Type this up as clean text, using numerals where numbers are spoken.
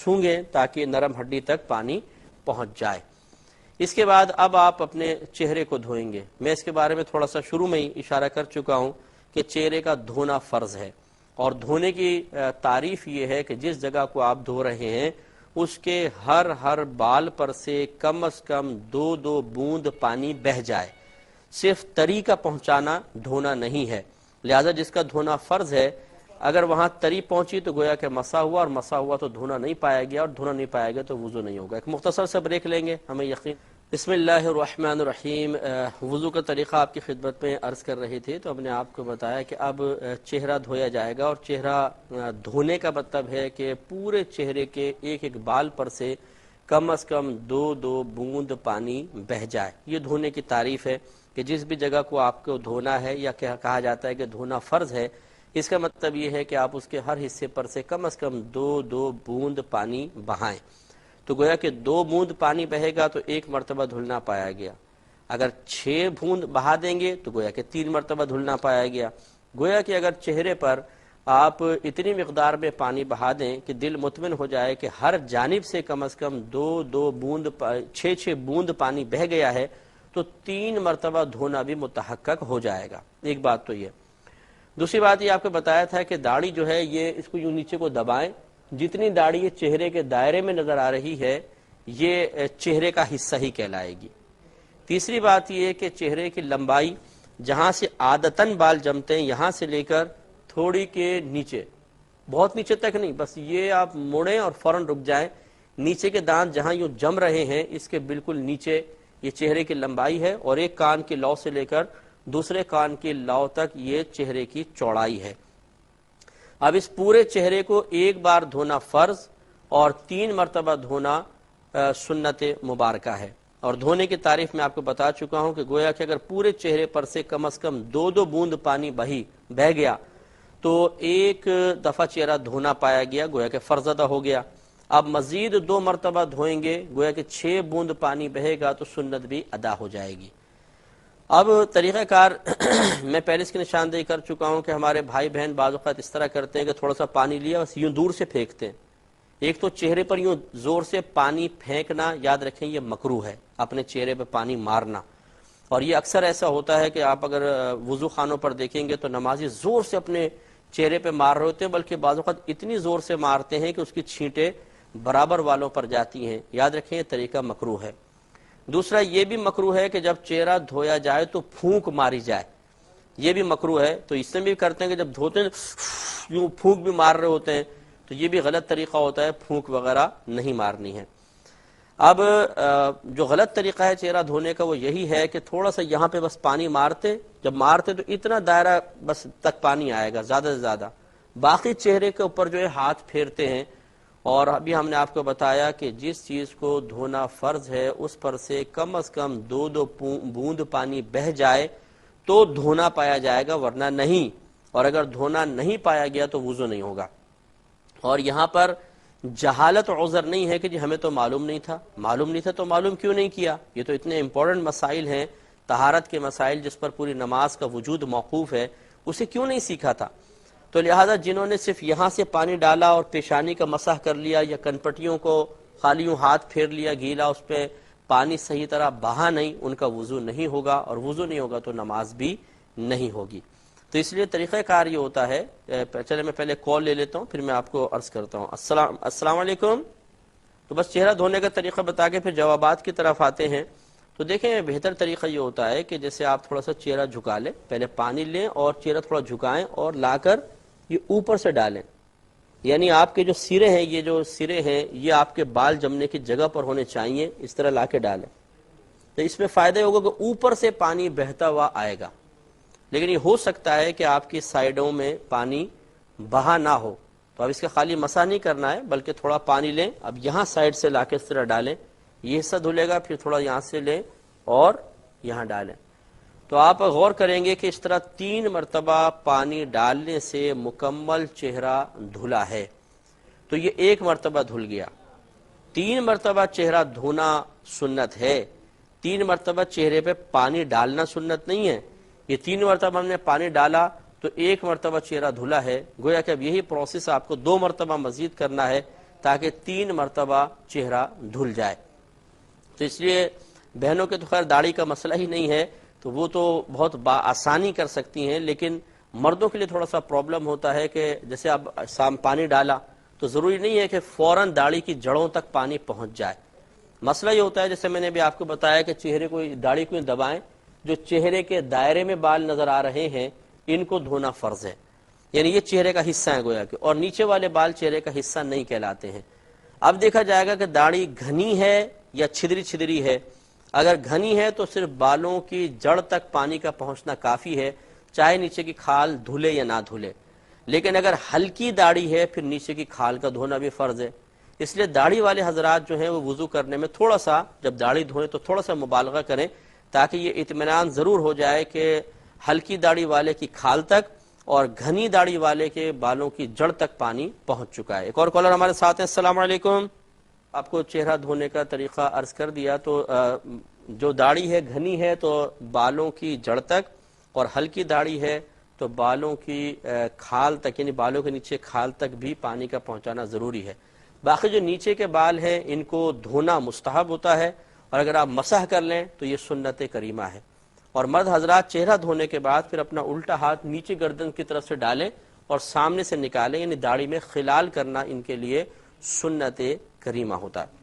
چھونگیں تاکہ نرم ہڈی تک پانی پہنچ جائے۔ اس کے بعد اب آپ اپنے چہرے کو دھوئیں گے۔ میں اس کے بارے میں تھوڑا سا شروع میں ہی اشارہ کر چکا ہوں کہ چہرے کا دھونا فرض ہے، اور دھونے کی تعریف یہ ہے کہ جس جگہ کو آپ دھو رہے ہیں اس کے ہر بال پر سے کم از کم 2 بوند پانی بہہ جائے۔ صرف تری کا پہنچانا دھونا نہیں ہے، لہذا جس کا دھونا فرض ہے اگر وہاں تری پہنچی تو گویا کہ مسا ہوا، اور مسا ہوا تو دھونا نہیں پایا گیا، اور دھونا نہیں پایا گیا تو وضو نہیں ہوگا۔ ایک مختصر سا بریک لیں گے، ہمیں یقین۔ بسم اللہ الرحمن الرحیم۔ وضو کا طریقہ آپ کی خدمت میں عرض کر رہے تھے، تو ہم نے آپ کو بتایا کہ اب چہرہ دھویا جائے گا، اور چہرہ دھونے کا مطلب ہے کہ پورے چہرے کے ایک بال پر سے کم از کم 2 بوند پانی بہہ جائے۔ یہ دھونے کی تعریف ہے کہ جس بھی جگہ کو آپ کو دھونا ہے، یا کہا جاتا ہے کہ دھونا فرض ہے، اس کا مطلب یہ ہے کہ آپ اس کے ہر حصے پر سے کم از کم 2 بوند پانی بہائیں۔ تو گویا کہ 2 بوند پانی بہے گا تو 1 مرتبہ دھلنا پایا گیا، اگر 6 بوند بہا دیں گے تو گویا کہ 3 مرتبہ دھلنا پایا گیا۔ گویا کہ اگر چہرے پر آپ اتنی مقدار میں پانی بہا دیں کہ دل مطمئن ہو جائے کہ ہر جانب سے کم از کم 2 بوند 6 بوند پانی بہہ گیا ہے، تو 3 مرتبہ دھونا بھی متحقق ہو جائے گا۔ ایک بات تو یہ۔ دوسری بات یہ آپ کو بتایا تھا کہ داڑھی جو ہے یہ اس کو یوں نیچے کو دبائیں، جتنی داڑھی یہ چہرے کے دائرے میں نظر آ رہی ہے یہ چہرے کا حصہ ہی کہلائے گی۔ تیسری بات یہ ہے کہ چہرے کی لمبائی جہاں سے عادتاً بال جمتے ہیں یہاں سے لے کر تھوڑی کے نیچے، بہت نیچے تک نہیں، بس یہ آپ مڑیں اور فوراً رک جائیں، نیچے کے دانت جہاں یوں جم رہے ہیں اس کے بالکل نیچے یہ چہرے کی لمبائی ہے، اور ایک کان کی لو سے لے کر دوسرے کان کی لو تک یہ چہرے کی چوڑائی ہے۔ اب اس پورے چہرے کو ایک بار دھونا فرض اور 3 مرتبہ دھونا سنت مبارکہ ہے۔ اور دھونے کی تعریف میں آپ کو بتا چکا ہوں کہ گویا کہ اگر پورے چہرے پر سے کم از کم 2 بوند پانی بہہ گیا تو 1 دفعہ چہرہ دھونا پایا گیا، گویا کہ فرض ادا ہو گیا۔ اب مزید 2 مرتبہ دھوئیں گے، گویا کہ 6 بوند پانی بہے گا تو سنت بھی ادا ہو جائے گی۔ اب طریقہ کار میں پہلے اس کی نشاندہی کر چکا ہوں کہ ہمارے بھائی بہن بعض اوقات اس طرح کرتے ہیں کہ تھوڑا سا پانی لیا بس یوں دور سے پھینکتے ہیں۔ ایک تو چہرے پر یوں زور سے پانی پھینکنا، یاد رکھیں یہ مکروہ ہے، اپنے چہرے پہ پانی مارنا۔ اور یہ اکثر ایسا ہوتا ہے کہ آپ اگر وضو خانوں پر دیکھیں گے تو نمازی زور سے اپنے چہرے پہ مار رہے ہوتے ہیں، بلکہ بعض اوقات اتنی زور سے مارتے ہیں کہ اس کی چھینٹیں برابر والوں پر جاتی ہیں۔ یاد رکھیں یہ طریقہ مکروہ ہے۔ دوسرا یہ بھی مکروہ ہے کہ جب چہرہ دھویا جائے تو پھونک ماری جائے، یہ بھی مکروہ ہے۔ تو اس میں بھی کرتے ہیں کہ جب دھوتے ہیں یوں پھونک بھی مار رہے ہوتے ہیں، تو یہ بھی غلط طریقہ ہوتا ہے، پھونک وغیرہ نہیں مارنی ہے۔ اب جو غلط طریقہ ہے چہرہ دھونے کا وہ یہی ہے کہ تھوڑا سا یہاں پہ بس پانی مارتے، جب مارتے تو اتنا دائرہ بس تک پانی آئے گا، زیادہ سے زیادہ، باقی چہرے کے اوپر جو ہے ہاتھ پھیرتے ہیں۔ اور ابھی ہم نے آپ کو بتایا کہ جس چیز کو دھونا فرض ہے اس پر سے کم از کم 2 بوند پانی بہہ جائے تو دھونا پایا جائے گا، ورنہ نہیں۔ اور اگر دھونا نہیں پایا گیا تو وضو نہیں ہوگا۔ اور یہاں پر جہالت عذر نہیں ہے کہ جی ہمیں تو معلوم نہیں تھا، معلوم نہیں تھا تو معلوم کیوں نہیں کیا؟ یہ تو اتنے امپورٹنٹ مسائل ہیں، طہارت کے مسائل جس پر پوری نماز کا وجود موقوف ہے، اسے کیوں نہیں سیکھا تھا؟ تو لہذا جنہوں نے صرف یہاں سے پانی ڈالا اور پیشانی کا مسح کر لیا، یا کنپٹیوں کو خالی یوں ہاتھ پھیر لیا گیلا، اس پہ پانی صحیح طرح بہا نہیں، ان کا وضو نہیں ہوگا، اور وضو نہیں ہوگا تو نماز بھی نہیں ہوگی۔ تو اس لیے طریقہ کار یہ ہوتا ہے۔ چلے میں پہلے کال لے لیتا ہوں پھر میں آپ کو عرض کرتا ہوں۔ السلام علیکم۔ تو بس چہرہ دھونے کا طریقہ بتا کے پھر جوابات کی طرف آتے ہیں۔ تو دیکھیں بہتر طریقہ یہ ہوتا ہے کہ جیسے آپ تھوڑا سا چہرہ جھکا لیں، پہلے پانی لیں اور چہرہ تھوڑا جھکائیں اور لا کر یہ اوپر سے ڈالیں، یعنی آپ کے جو سرے ہیں، یہ جو سرے ہیں یہ آپ کے بال جمنے کی جگہ پر ہونے چاہیے، اس طرح لا کے ڈالیں۔ تو اس میں فائدہ ہوگا کہ اوپر سے پانی بہتا ہوا آئے گا، لیکن یہ ہو سکتا ہے کہ آپ کی سائیڈوں میں پانی بہا نہ ہو، تو اب اس کا خالی مسح نہیں کرنا ہے بلکہ تھوڑا پانی لیں، اب یہاں سائیڈ سے لا کے اس طرح ڈالیں، یہ حصہ دھلے گا، پھر تھوڑا یہاں سے لیں اور یہاں ڈالیں۔ تو آپ غور کریں گے کہ اس طرح 3 مرتبہ پانی ڈالنے سے مکمل چہرہ دھلا ہے۔ تو یہ 1 مرتبہ دھل گیا۔ 3 مرتبہ چہرہ دھونا سنت ہے، 3 مرتبہ چہرے پہ پانی ڈالنا سنت نہیں ہے۔ یہ 3 مرتبہ ہم نے پانی ڈالا تو 1 مرتبہ چہرہ دھلا ہے، گویا کہ اب یہی پروسیس آپ کو 2 مرتبہ مزید کرنا ہے تاکہ 3 مرتبہ چہرہ دھل جائے۔ تو اس لیے بہنوں کے تو خیر داڑھی کا مسئلہ ہی نہیں ہے، تو وہ تو بہت بآسانی کر سکتی ہیں، لیکن مردوں کے لیے تھوڑا سا پرابلم ہوتا ہے کہ جیسے اب شام پانی ڈالا تو ضروری نہیں ہے کہ فوراً داڑھی کی جڑوں تک پانی پہنچ جائے۔ مسئلہ یہ ہوتا ہے جیسے میں نے بھی آپ کو بتایا کہ چہرے کو داڑھی کو دبائیں، جو چہرے کے دائرے میں بال نظر آ رہے ہیں ان کو دھونا فرض ہے، یعنی یہ چہرے کا حصہ ہے گویا کہ، اور نیچے والے بال چہرے کا حصہ نہیں کہلاتے ہیں۔ اب دیکھا جائے گا کہ داڑھی گھنی ہے یا چھدری چھدری ہے۔ اگر گھنی ہے تو صرف بالوں کی جڑ تک پانی کا پہنچنا کافی ہے، چاہے نیچے کی کھال دھلے یا نہ دھلے۔ لیکن اگر ہلکی داڑھی ہے پھر نیچے کی کھال کا دھونا بھی فرض ہے۔ اس لیے داڑھی والے حضرات جو ہیں وہ وضو کرنے میں تھوڑا سا، جب داڑھی دھوئیں تو تھوڑا سا مبالغہ کریں، تاکہ یہ اطمینان ضرور ہو جائے کہ ہلکی داڑھی والے کی کھال تک اور گھنی داڑھی والے کے بالوں کی جڑ تک پانی پہنچ چکا ہے۔ ایک اور کالر ہمارے ساتھ ہیں۔ السلام علیکم۔ آپ کو چہرہ دھونے کا طریقہ عرض کر دیا، تو جو داڑھی ہے گھنی ہے تو بالوں کی جڑ تک، اور ہلکی داڑھی ہے تو بالوں کی کھال تک، یعنی بالوں کے نیچے کھال تک بھی پانی کا پہنچانا ضروری ہے۔ باقی جو نیچے کے بال ہیں ان کو دھونا مستحب ہوتا ہے، اور اگر آپ مسح کر لیں تو یہ سنت کریمہ ہے۔ اور مرد حضرات چہرہ دھونے کے بعد پھر اپنا الٹا ہاتھ نیچے گردن کی طرف سے ڈالیں اور سامنے سے نکالیں، یعنی داڑھی میں خلال کرنا ان کے لیے سنت کریمہ ہوتا ہے۔